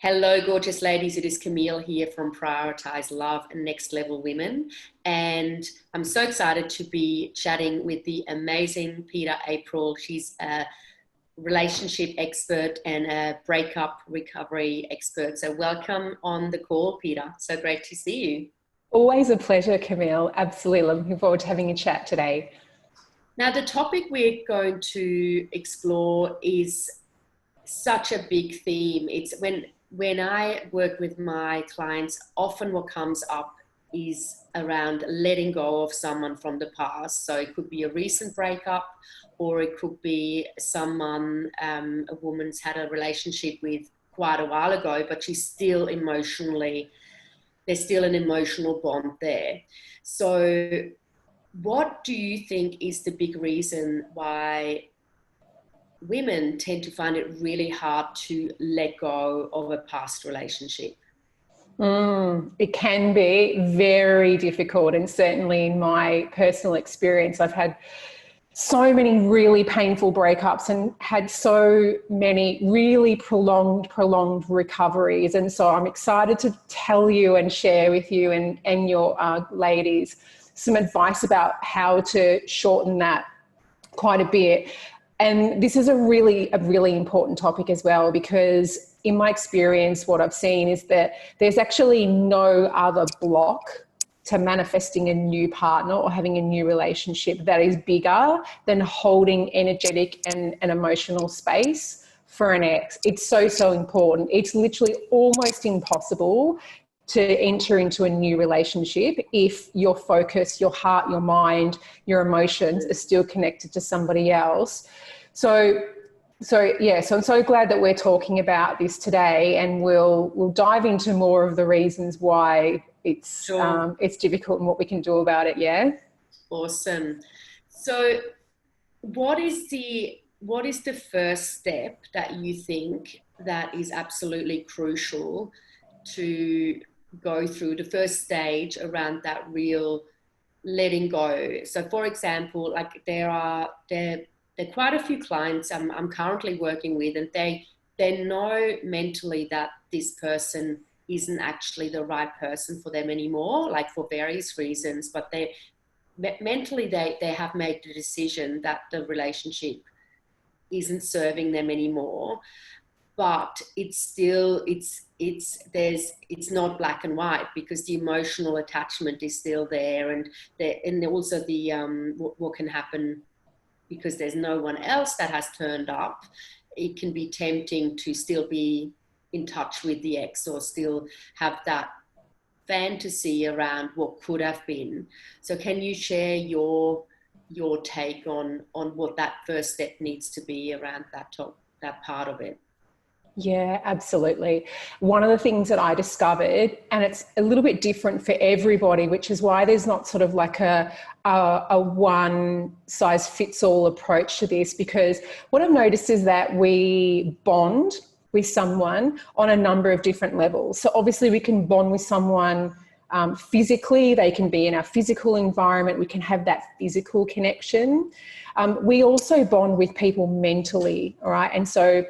Hello, gorgeous ladies. It is Camille here from Prioritize Love and Next Level Women. And I'm so excited to be chatting with the amazing Peta April. She's a relationship expert and a breakup recovery expert. So welcome on the call, Peta. So great to see you. Always a pleasure, Camille. Absolutely. Looking forward to having a chat today. Now, the topic we're going to explore is such a big theme. It's when I work with my clients, often what comes up is around letting go of someone from the past. So it could be a recent breakup, or it could be someone, a woman's had a relationship with quite a while ago, but she's still emotionally, there's still an emotional bond there. So what do you think is the big reason why women tend to find it really hard to let go of a past relationship? It can be very difficult, and certainly in my personal experience, I've had so many really painful breakups and had so many really prolonged recoveries. And so I'm excited to tell you and share with you and your ladies some advice about how to shorten that quite a bit. And this is a really important topic as well, because in my experience, what I've seen is that there's actually no other block to manifesting a new partner or having a new relationship that is bigger than holding energetic and emotional space for an ex. It's so important. It's literally almost impossible to enter into a new relationship if your focus, your heart, your mind, your emotions are still connected to somebody else. So I'm so glad that we're talking about this today, and we'll dive into more of the reasons why it's difficult and what we can do about it. Yeah. Awesome. So what is the first step that you think that is absolutely crucial to go through, the first stage around that real letting go? So for example, like there are quite a few clients I'm currently working with, and they know mentally that this person isn't actually the right person for them anymore, like for various reasons, but they mentally they have made the decision that the relationship isn't serving them anymore. But it's still it's not black and white, because the emotional attachment is still there, and also the what can happen, because there's no one else that has turned up. It can be tempting to still be in touch with the ex, or still have that fantasy around what could have been. So can you share your take on what that first step needs to be around that part of it? Yeah, absolutely. One of the things that I discovered, and it's a little bit different for everybody, which is why there's not sort of like a one size fits all approach to this, because what I've noticed is that we bond with someone on a number of different levels. So obviously we can bond with someone physically. They can be in our physical environment. We can have that physical connection. We also bond with people mentally, all right? And so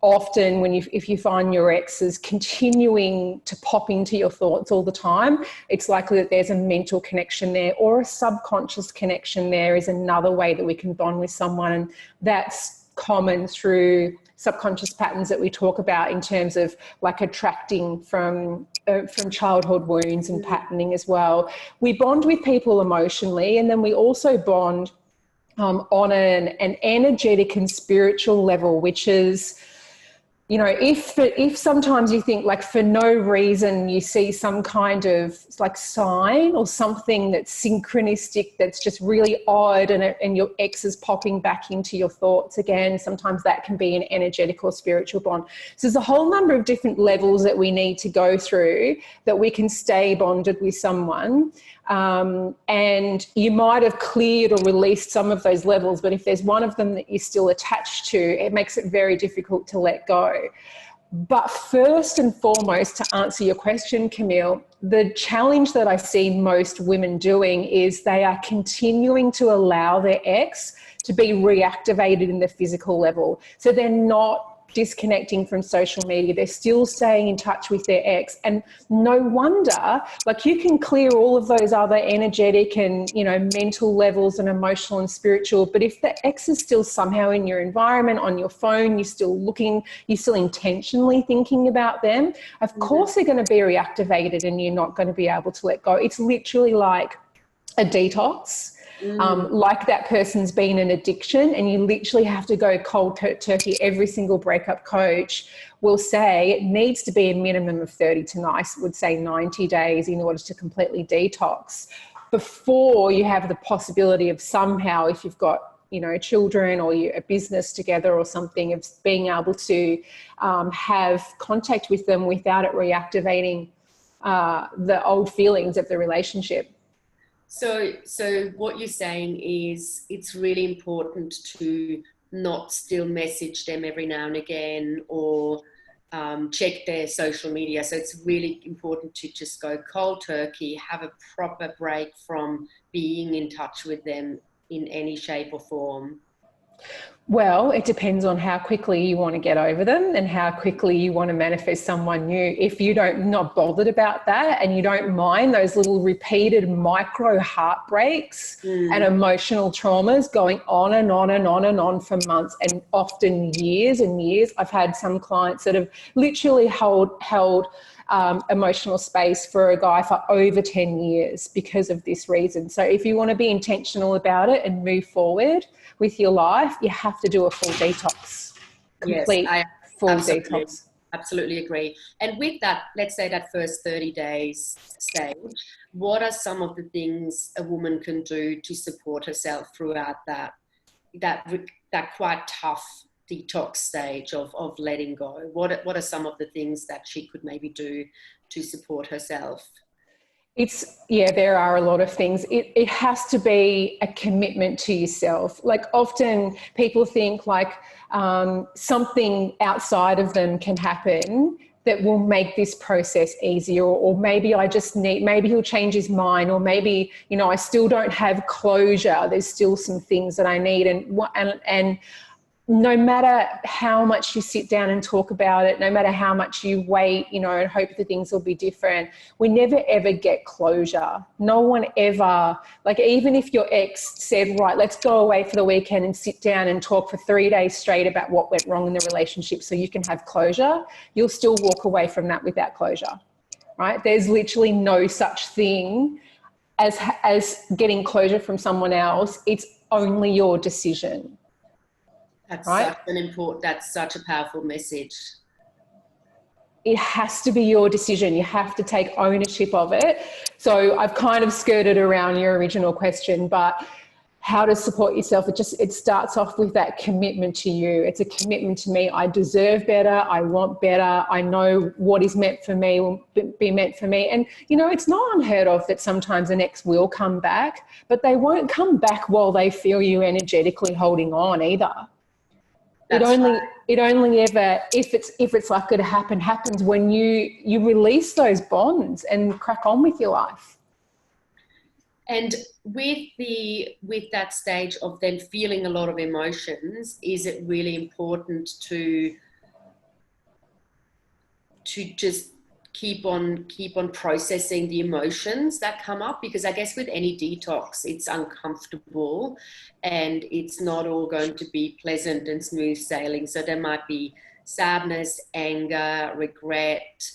often if you find your ex is continuing to pop into your thoughts all the time, it's likely that there's a mental connection there, or a subconscious connection there is another way that we can bond with someone. And that's common through subconscious patterns that we talk about in terms of like attracting from childhood wounds and patterning as well. We bond with people emotionally, and then we also bond on an energetic and spiritual level, which is, you know, if sometimes you think like for no reason you see some kind of like sign or something that's synchronistic, that's just really odd, and your ex is popping back into your thoughts again, sometimes that can be an energetic or spiritual bond. So there's a whole number of different levels that we need to go through that we can stay bonded with someone. And you might have cleared or released some of those levels, but if there's one of them that you're still attached to, it makes it very difficult to let go. But first and foremost, to answer your question, Camille, the challenge that I see most women doing is they are continuing to allow their ex to be reactivated in the physical level. So they're not disconnecting from social media. They're still staying in touch with their ex. And no wonder, like, you can clear all of those other energetic and, you know, mental levels and emotional and spiritual, but if the ex is still somehow in your environment, on your phone, you're still looking, you're still intentionally thinking about them, of course they're going to be reactivated and you're not going to be able to let go. It's literally like a detox. Like that person's been an addiction, and you literally have to go cold turkey. Every single breakup coach will say it needs to be a minimum of 30 to, I would say, 90 days in order to completely detox before you have the possibility of somehow, if you've got, you know, children or a business together or something, of being able to have contact with them without it reactivating the old feelings of the relationship. So what you're saying is it's really important to not still message them every now and again, or check their social media. So it's really important to just go cold turkey, have a proper break from being in touch with them in any shape or form. Well, it depends on how quickly you want to get over them and how quickly you want to manifest someone new. If you don't, not bothered about that, and you don't mind those little repeated micro heartbreaks and emotional traumas going on and on and on and on for months and often years and years. I've had some clients that have literally held emotional space for a guy for over 10 years because of this reason. So if you want to be intentional about it and move forward with your life, you have to do a full detox. Complete, yes, full absolutely, detox. Absolutely agree. And with that, let's say that first 30 days stage, what are some of the things a woman can do to support herself throughout that quite tough detox stage of letting go? What are some of the things that she could maybe do to support herself? There are a lot of things. It has to be a commitment to yourself. Like, often people think like something outside of them can happen that will make this process easier, or maybe maybe he'll change his mind, or maybe, you know, I still don't have closure. There's still some things that I need, and no matter how much you sit down and talk about it, no matter how much you wait, you know, and hope that things will be different, we never ever get closure. No one ever, like, even if your ex said, right, let's go away for the weekend and sit down and talk for 3 days straight about what went wrong in the relationship so you can have closure, you'll still walk away from that without closure, right? There's literally no such thing as getting closure from someone else. It's only your decision. That's right? That's such a powerful message. It has to be your decision. You have to take ownership of it. So I've kind of skirted around your original question, but how to support yourself, it starts off with that commitment to you. It's a commitment to me. I deserve better. I want better. I know what is meant for me will be meant for me. And, you know, it's not unheard of that sometimes an ex will come back, but they won't come back while they feel you energetically holding on either. It only ever, if it's likely to happen, happens when you release those bonds and crack on with your life. And with that stage of then feeling a lot of emotions, is it really important to just keep on processing the emotions that come up? Because I guess with any detox, it's uncomfortable and it's not all going to be pleasant and smooth sailing. So there might be sadness, anger, regret,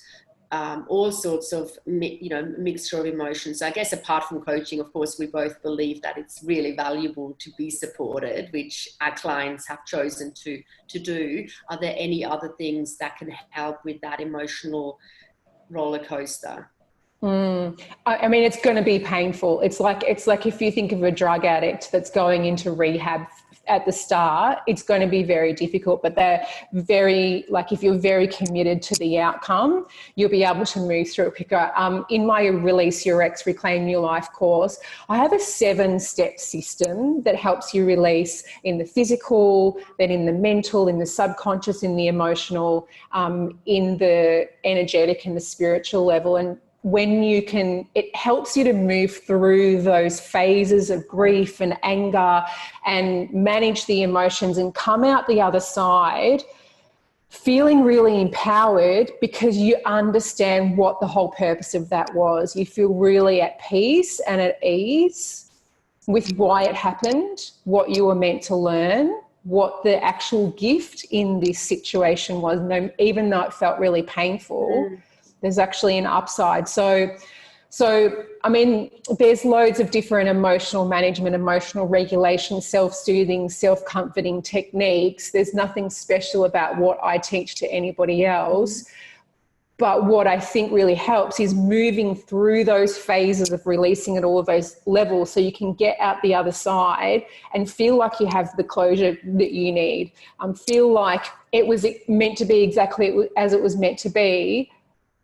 all sorts of, you know, mixture of emotions. So I guess apart from coaching, of course, we both believe that it's really valuable to be supported, which our clients have chosen to do. Are there any other things that can help with that emotional roller coaster? I mean, it's going to be painful. It's like if you think of a drug addict that's going into rehab at the start, it's going to be very difficult, but they're very, like, if you're very committed to the outcome, you'll be able to move through it quicker. In my Release Your Ex, Reclaim Your Life course, I have a 7-step system that helps you release in the physical, then in the mental, in the subconscious, in the emotional, in the energetic and the spiritual level. And when you can, it helps you to move through those phases of grief and anger and manage the emotions and come out the other side feeling really empowered because you understand what the whole purpose of that was. You feel really at peace and at ease with why it happened, what you were meant to learn, what the actual gift in this situation was. Even though it felt really painful, there's actually an upside. So, I mean, there's loads of different emotional management, emotional regulation, self-soothing, self-comforting techniques. There's nothing special about what I teach to anybody else. But what I think really helps is moving through those phases of releasing at all of those levels so you can get out the other side and feel like you have the closure that you need. Feel like it was meant to be exactly as it was meant to be,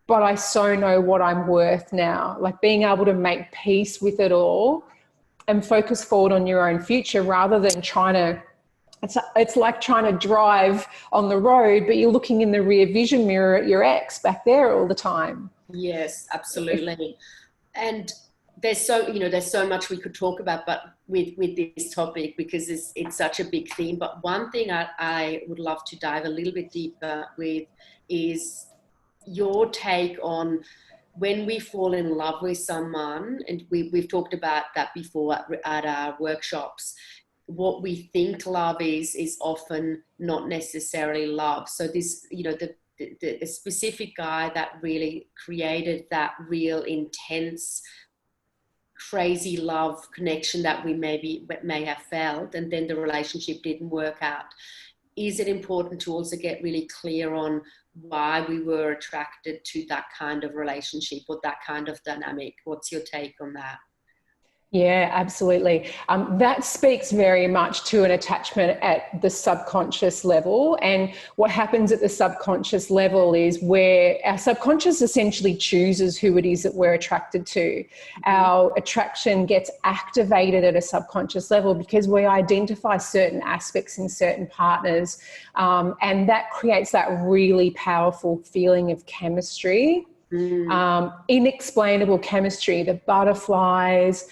but I so know what I'm worth now. Like being able to make peace with it all and focus forward on your own future rather than trying to, it's like trying to drive on the road, but you're looking in the rear vision mirror at your ex back there all the time. Yes, absolutely. And there's so much we could talk about, but with this topic, because it's such a big theme. But one thing I would love to dive a little bit deeper with is your take on when we fall in love with someone, and we've talked about that before at our workshops. What we think love is often not necessarily love. So this, the specific guy that really created that real intense crazy love connection that we may have felt, and then the relationship didn't work out. Is it important to also get really clear on why we were attracted to that kind of relationship or that kind of dynamic? What's your take on that? Yeah, absolutely. That speaks very much to an attachment at the subconscious level. And what happens at the subconscious level is where our subconscious essentially chooses who it is that we're attracted to. Our attraction gets activated at a subconscious level because we identify certain aspects in certain partners. And that creates that really powerful feeling of chemistry. Inexplainable chemistry, the butterflies.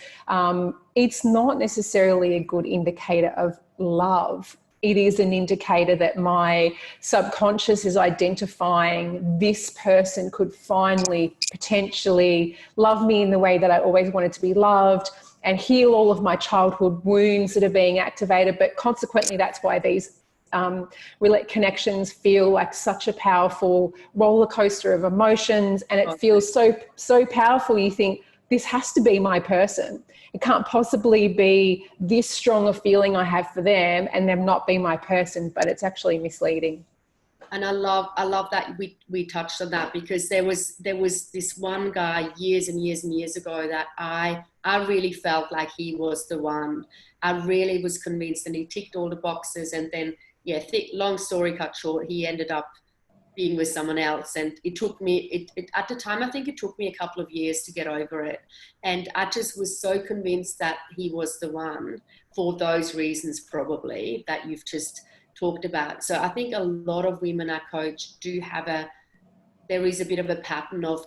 It's not necessarily a good indicator of love. It is an indicator that my subconscious is identifying this person could finally potentially love me in the way that I always wanted to be loved and heal all of my childhood wounds that are being activated. But consequently, that's why these connections feel like such a powerful roller coaster of emotions, and it feels so powerful. You think, this has to be my person. It can't possibly be this strong a feeling I have for them and them not be my person, but it's actually misleading. And I love that we touched on that, because there was this one guy years and years and years ago that I really felt like he was the one. I really was convinced, and he ticked all the boxes, and then long story cut short, he ended up being with someone else, and it took me at the time, I think it took me a couple of years to get over it, and I just was so convinced that he was the one for those reasons probably that you've just talked about. So I think a lot of women I coach there is a bit of a pattern of,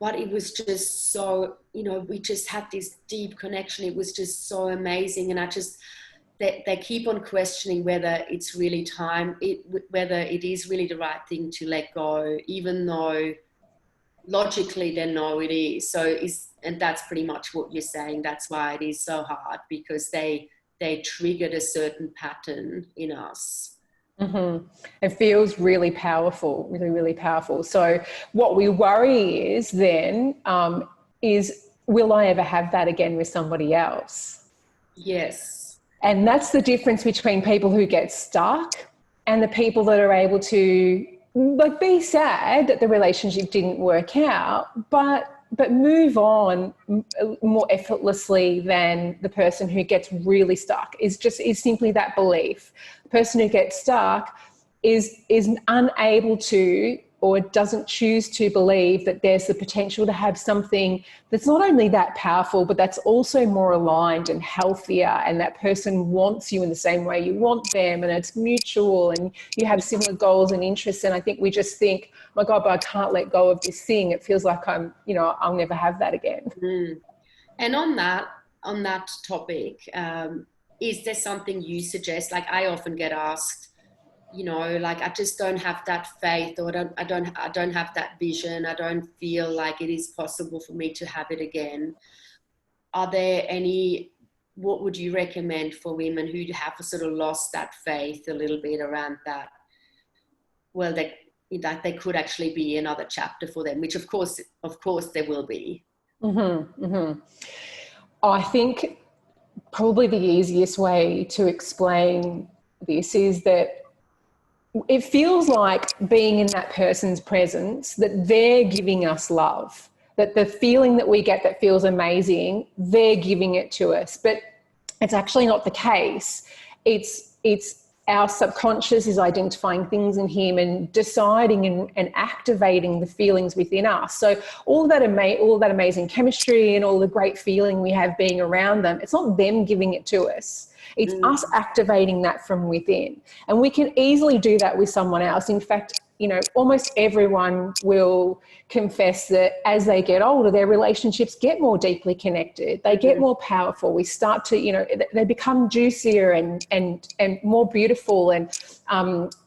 but it was just so, we just had this deep connection, it was just so amazing, and they keep on questioning whether it's really whether it is really the right thing to let go, even though logically they know it is. And that's pretty much what you're saying. That's why it is so hard, because they triggered a certain pattern in us. Mm-hmm. It feels really powerful, really, really powerful. So what we worry is then, will I ever have that again with somebody else? Yes. And that's the difference between people who get stuck and the people that are able to be sad that the relationship didn't work out, but move on more effortlessly than the person who gets really stuck. Is simply that belief. The person who gets stuck is unable to, or doesn't choose to believe that there's the potential to have something that's not only that powerful, but that's also more aligned and healthier, and that person wants you in the same way you want them, and it's mutual, and you have similar goals and interests. And I think we just think, oh my God, but I can't let go of this thing. It feels like I'll never have that again. And on that topic, is there something you suggest? Like, I often get asked, you know, like I just don't have that faith, or I don't have that vision. I don't feel like it is possible for me to have it again. Are there any, what would you recommend for women who have sort of lost that faith a little bit around that? Well, that there could actually be another chapter for them, which of course there will be. Mm-hmm, mm-hmm. I think probably the easiest way to explain this is that it feels like being in that person's presence, that they're giving us love, that the feeling that we get that feels amazing, they're giving it to us. But it's actually not the case. It's our subconscious is identifying things in him and deciding and activating the feelings within us. So all that amazing chemistry and all the great feeling we have being around them, it's not them giving it to us. It's us activating that from within. And we can easily do that with someone else. In fact, you know, almost everyone will confess that as they get older, their relationships get more deeply connected. They get more powerful. We start to, you know, they become juicier and more beautiful and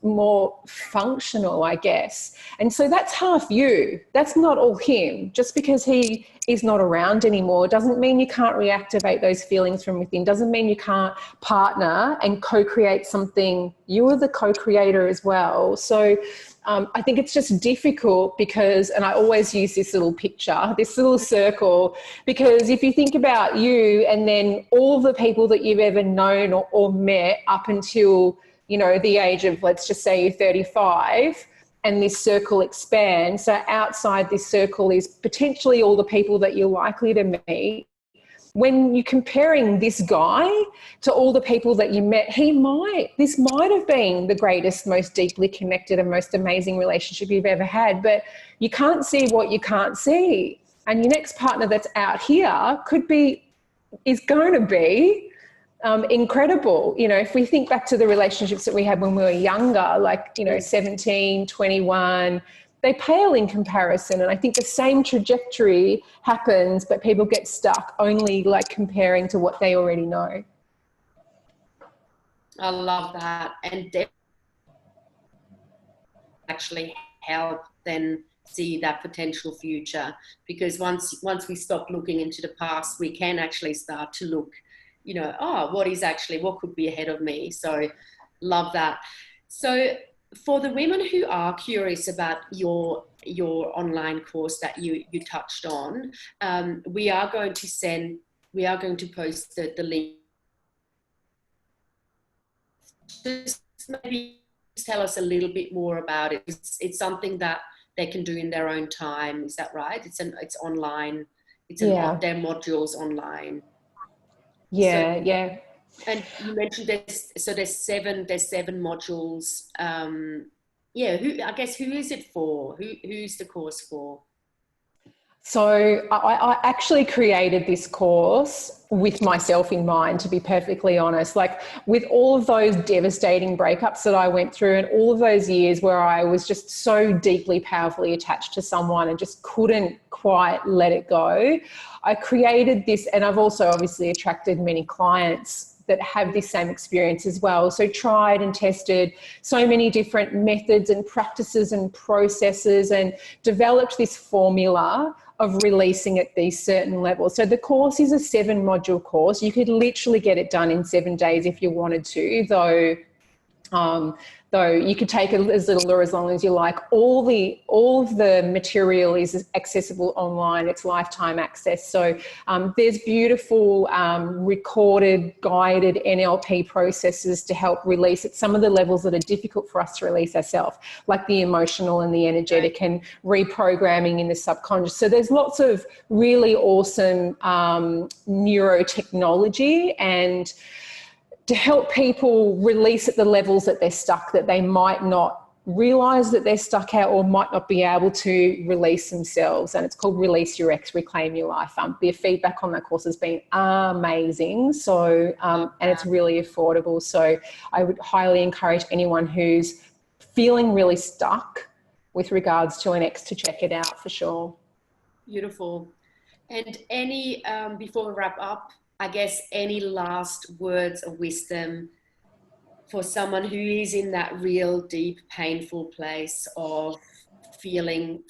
more functional, I guess. And so that's half you. That's not all him. Just because he is not around anymore doesn't mean you can't reactivate those feelings from within. Doesn't mean you can't partner and co-create something. You are the co-creator as well. So I think it's just difficult because, and I always use this little picture, this little circle, because if you think about you and then all the people that you've ever known or met up until, you know, the age of, let's just say you're 35, and this circle expands. So outside this circle is potentially all the people that you're likely to meet. When you're comparing this guy to all the people that you met, this might have been the greatest, most deeply connected and most amazing relationship you've ever had, but you can't see what you can't see. And your next partner that's out here is going to be incredible. You know, if we think back to the relationships that we had when we were younger, like, you know, 17, 21, they pale in comparison. And I think the same trajectory happens, but people get stuck only like comparing to what they already know. I love that. And they actually help then see that potential future, because once we stop looking into the past, we can actually start to look, you know, what could be ahead of me. So love that. So for the women who are curious about your online course that you touched on, we are going to post the link. Just maybe tell us a little bit more about it. It's something that they can do in their own time. Is that right? It's online. Their modules online. Yeah, so, yeah. And you mentioned there's seven modules. Who is it for? Who's the course for? So I actually created this course with myself in mind, to be perfectly honest. Like, with all of those devastating breakups that I went through and all of those years where I was just so deeply, powerfully attached to someone and just couldn't quite let it go, I created this. And I've also obviously attracted many clients that have this same experience as well. So tried and tested so many different methods and practices and processes and developed this formula of releasing at these certain levels. So the course is a 7-module course. You could literally get it done in 7 days if you wanted to, though you could take as little or as long as you like. All of the material is accessible online. It's lifetime access. So there's beautiful recorded, guided NLP processes to help release at some of the levels that are difficult for us to release ourselves, like the emotional and the energetic and reprogramming in the subconscious. So there's lots of really awesome neurotechnology and to help people release at the levels that they're stuck, that they might not realize that they're stuck at or might not be able to release themselves. And it's called Release Your Ex, Reclaim Your Life. The feedback on that course has been amazing. So, and it's really affordable. So I would highly encourage anyone who's feeling really stuck with regards to an ex to check it out for sure. Beautiful. And before we wrap up, I guess any last words of wisdom for someone who is in that real deep painful place of feeling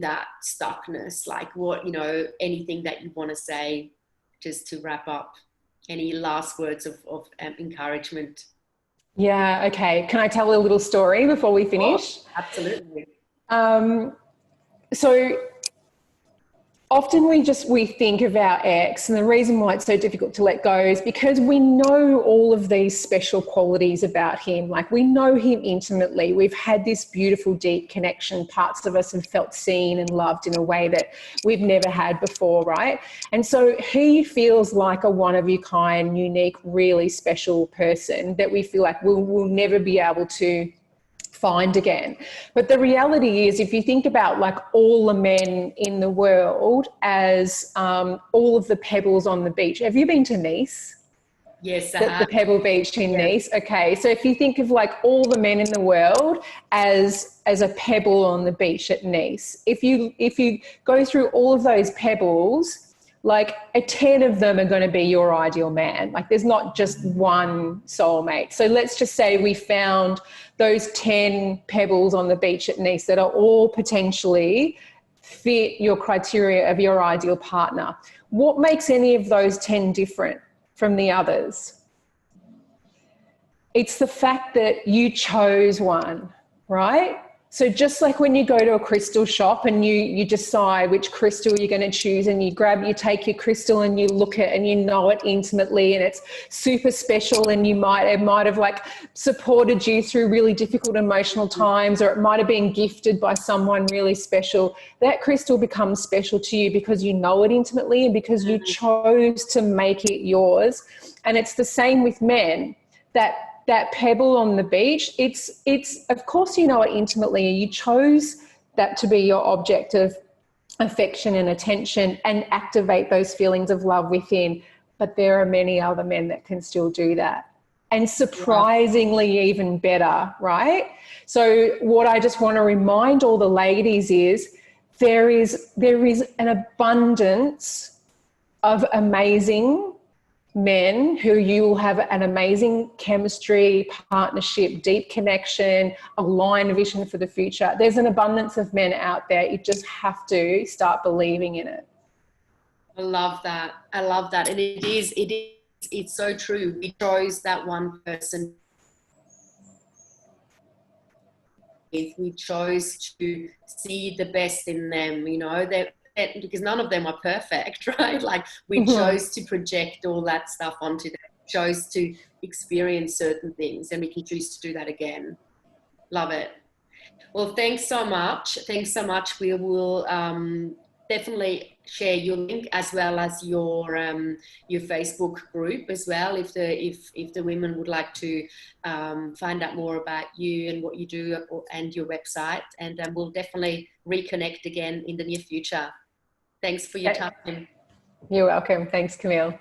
that stuckness, like what, you know, anything that you want to say just to wrap up, any last words of encouragement? Yeah, okay. Can I tell a little story before we Oh, finish? absolutely. So often we think of our ex, and the reason why it's so difficult to let go is because we know all of these special qualities about him. Like, we know him intimately. We've had this beautiful, deep connection. Parts of us have felt seen and loved in a way that we've never had before, right? And so he feels like a one-of-a-kind, unique, really special person that we feel like we'll never be able to find again. But the reality is, if you think about like all the men in the world as all of the pebbles on the beach. Have you been to Nice? Yes, I The have. Pebble Beach in Yes. Nice. Okay, so if you think of like all the men in the world as a pebble on the beach at Nice, if you go through all of those pebbles, like 10 of them are going to be your ideal man. Like, there's not just one soulmate. So let's just say we found those 10 pebbles on the beach at Nice that are all potentially fit your criteria of your ideal partner. What makes any of those 10 different from the others? It's the fact that you chose one, right? So just like when you go to a crystal shop and you decide which crystal you're going to choose, and you take your crystal and you look at it and you know it intimately and it's super special, and it might have like supported you through really difficult emotional times, or it might have been gifted by someone really special. That crystal becomes special to you because you know it intimately and because you chose to make it yours. And it's the same with men. That pebble on the beach, it's of course you know it intimately, and you chose that to be your object of affection and attention and activate those feelings of love within. But there are many other men that can still do that, and surprisingly even better, right? So what I just want to remind all the ladies is there is an abundance of amazing men who you will have an amazing chemistry, partnership, deep connection, aligned vision for the future. There's an abundance of men out there. You just have to start believing in it. I love that. I love that. And it's so true. We chose that one person. We chose to see the best in them, you know, because none of them are perfect, right? Like, we chose to project all that stuff onto them, chose to experience certain things, and we can choose to do that again. Love it. Well, thanks so much. Thanks so much. We will definitely share your link as well as your Facebook group as well, if the women would like to find out more about you and what you do, and your website. And we'll definitely reconnect again in the near future. Thanks for your time. You're welcome. Thanks, Camille.